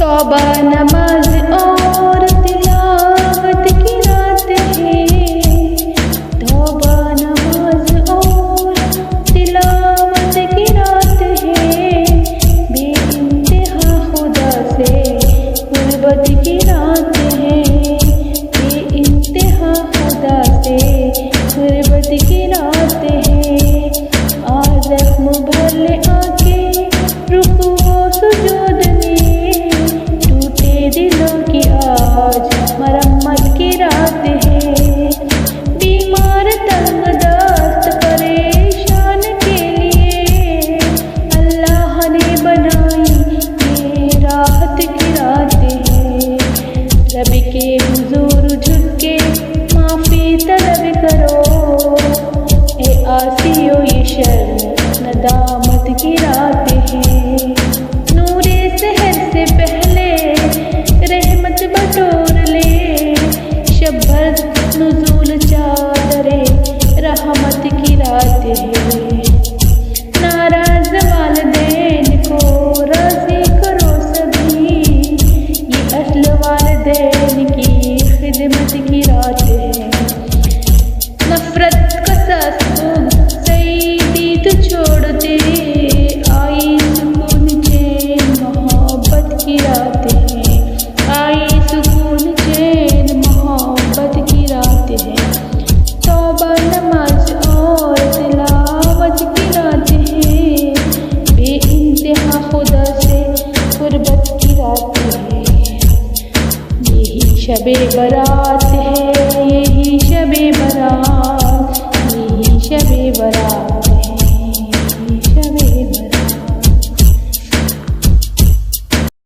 तौबा नमाज और तिलावत की रात है। तौबा नमाज और तिलावत की रात है। बेइंतहा खुदा से गुर्बत की रात है। बेइंतहा खुदा से गुर्बत की रात है। आज जख्म भर ले आके रुकू वो सुजूद में, टूटे दिलों की आज मरम्मत की रात है। बीमार तंग दस्त परेशान के लिए अल्लाह ने बनाई ये राहत की रात है। रब के हुजूर झुक के माफ़ी तलब करो, ए आसियो ये शर्म नदामत की रात है। नूरे सहर से पहले रहमत बटोर ले, शब भर नुज़ूल चादरे रहमत की रात है। नाराज़ वालिदैन को राज़ी करो सभी, ये असल वालिदैन की खिदमत की रात है। नफ़रत का सासूब सईदी तो छोड़ दे, आई सुकून चैन मोहब्बत की रात है। आई सुकून चैन मोहब्बत की रात है। तौबा नमाज और तिलावत की रात है। बेइंतहा खुदा से गुर्बत की रात है। यही शबे बरात है, यही शबे बरात।